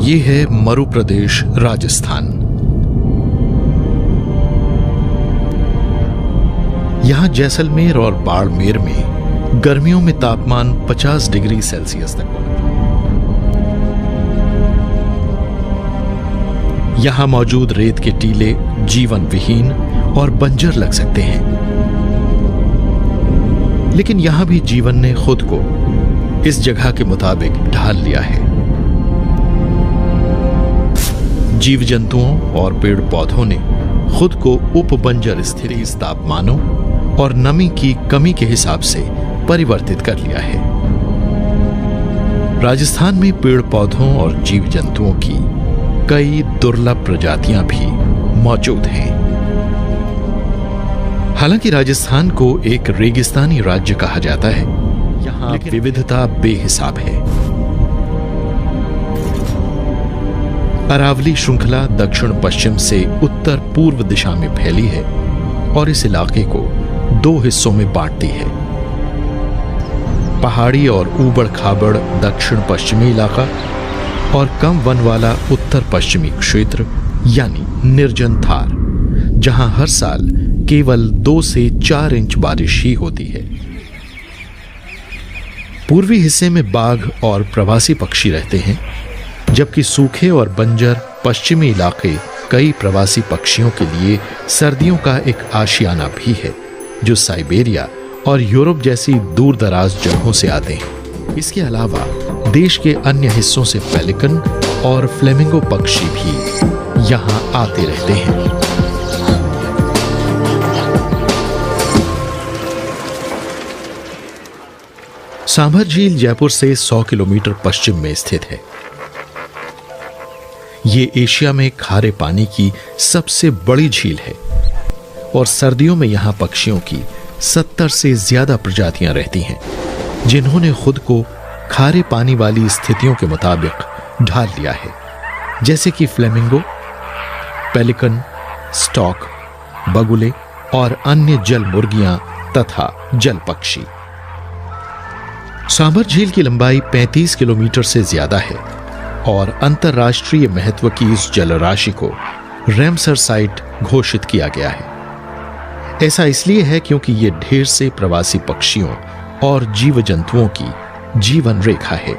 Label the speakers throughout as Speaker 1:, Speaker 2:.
Speaker 1: ये है मरु प्रदेश राजस्थान। यहां जैसलमेर और बाड़मेर में गर्मियों में तापमान 50 डिग्री सेल्सियस तक पहुंचता है। यहां मौजूद रेत के टीले जीवन विहीन और बंजर लग सकते हैं, लेकिन यहां भी जीवन ने खुद को इस जगह के मुताबिक ढाल लिया है। जीव जंतुओं और पेड़ पौधों ने खुद को उपबंजर स्थिति, तापमानों और नमी की कमी के हिसाब से परिवर्तित कर लिया है। राजस्थान में पेड़ पौधों और जीव जंतुओं की कई दुर्लभ प्रजातियां भी मौजूद हैं। हालांकि राजस्थान को एक रेगिस्तानी राज्य कहा जाता है, यहां विविधता बेहिसाब है। अरावली श्रृंखला दक्षिण पश्चिम से उत्तर पूर्व दिशा में फैली है और इस इलाके को 2 हिस्सों में बांटती है। पहाड़ी और ऊबड़ खाबड़ दक्षिण पश्चिमी इलाका और कम वन वाला उत्तर पश्चिमी क्षेत्र यानी निर्जन थार, जहां हर साल केवल 2 से 4 इंच बारिश ही होती है। पूर्वी हिस्से में बाघ और प्रवासी पक्षी रहते हैं, जबकि सूखे और बंजर पश्चिमी इलाके कई प्रवासी पक्षियों के लिए सर्दियों का एक आशियाना भी है, जो साइबेरिया और यूरोप जैसी दूर दराज जगहों से आते हैं। इसके अलावा देश के अन्य हिस्सों से पेलिकन और फ्लेमिंगो पक्षी भी यहां आते रहते हैं। सांभर झील जयपुर से 100 किलोमीटर पश्चिम में स्थित है। ये एशिया में खारे पानी की सबसे बड़ी झील है और सर्दियों में यहां पक्षियों की 70 से ज्यादा प्रजातियां रहती हैं, जिन्होंने खुद को खारे पानी वाली स्थितियों के मुताबिक ढाल लिया है, जैसे कि फ्लेमिंगो, पेलिकन, स्टॉक, बगुले और अन्य जल मुर्गियां तथा जल पक्षी। सांभर झील की लंबाई 35 किलोमीटर से ज्यादा है और अंतर्राष्ट्रीय महत्व की इस जलराशि को रैमसर साइट घोषित किया गया है। ऐसा इसलिए है क्योंकि ये ढेर से प्रवासी पक्षियों और जीव जंतुओं की जीवन रेखा है।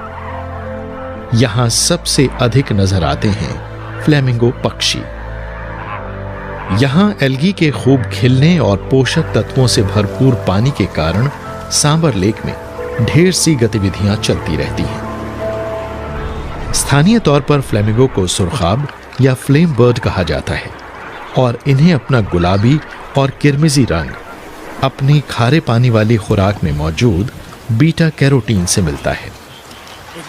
Speaker 1: यहां सबसे अधिक नजर आते हैं फ्लेमिंगो पक्षी। यहां एल्गी के खूब खिलने और पोषक तत्वों से भरपूर पानी के कारण सांभर लेक में ढेर सी गतिविधियां चलती रहती हैं। स्थानीय तौर पर फ्लेमिंगो को सुरखाब या फ्लेम बर्ड कहा जाता है और इन्हें अपना गुलाबी और किरमिजी रंग अपनी खारे पानी वाली खुराक में मौजूद बीटा कैरोटीन से मिलता है।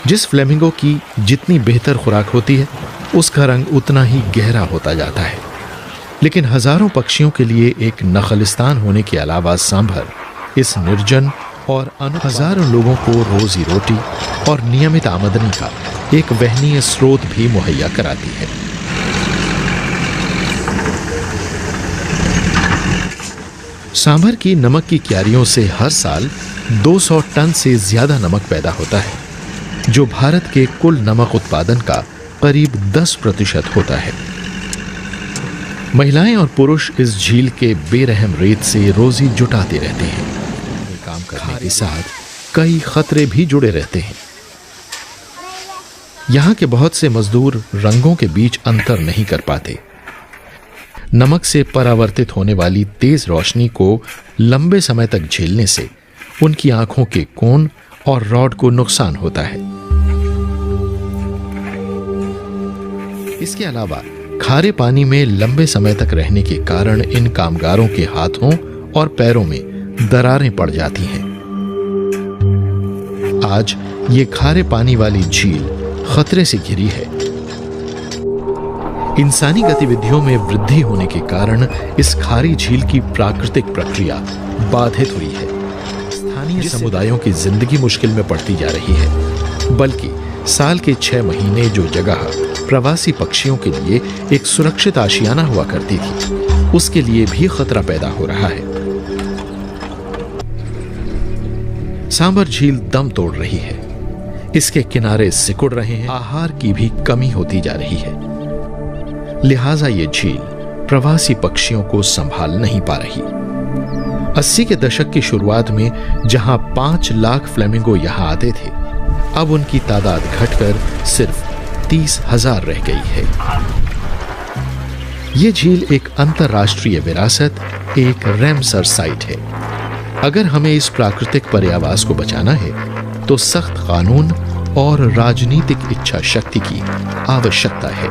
Speaker 1: जिस फ्लेमिंगो की जितनी बेहतर खुराक होती है, उसका रंग उतना ही गहरा होता जाता है। लेकिन हजारों पक्षियों के लिए एक नखलिस्तान होने के अलावा सांभर इस निर्जन और हजारों लोगों को रोजी रोटी और नियमित आमदनी का एक वहनीय स्रोत भी मुहैया कराती है। सांभर की नमक की क्यारियों से हर साल 200 टन से ज्यादा नमक पैदा होता है, जो भारत के कुल नमक उत्पादन का करीब 10% होता है। महिलाएं और पुरुष इस झील के बेरहम रेत से रोजी जुटाते रहते हैं। काम करने के साथ कई खतरे भी जुड़े रहते हैं। यहां के बहुत से मजदूर रंगों के बीच अंतर नहीं कर पाते। नमक से परावर्तित होने वाली तेज रोशनी को लंबे समय तक झेलने से उनकी आंखों के कोण और रॉड को नुकसान होता है। इसके अलावा खारे पानी में लंबे समय तक रहने के कारण इन कामगारों के हाथों और पैरों में दरारें पड़ जाती हैं। आज ये खारे पानी वाली झील खतरे से घिरी है। इंसानी गतिविधियों में वृद्धि होने के कारण इस खारी झील की प्राकृतिक प्रक्रिया बाधित हुई है। स्थानीय समुदायों की जिंदगी मुश्किल में पड़ती जा रही है, बल्कि साल के 6 महीने जो जगह प्रवासी पक्षियों के लिए एक सुरक्षित आशियाना हुआ करती थी, उसके लिए भी खतरा पैदा हो रहा है। सांभर झील दम तोड़ रही है। इसके किनारे सिकुड़ रहे हैं, आहार की भी कमी होती जा रही है। लिहाजा ये झील प्रवासी पक्षियों को संभाल नहीं पा रही। 80 के दशक की शुरुआत में जहां 5 लाख फ्लेमिंगो यहां आते थे, अब उनकी तादाद घटकर सिर्फ 30,000 रह गई है। यह झील एक अंतर्राष्ट्रीय विरासत, एक रैमसर साइट है। अगर हमें इस प्राकृतिक पर्यावास को बचाना है तो सख्त कानून और राजनीतिक इच्छा शक्ति की आवश्यकता है।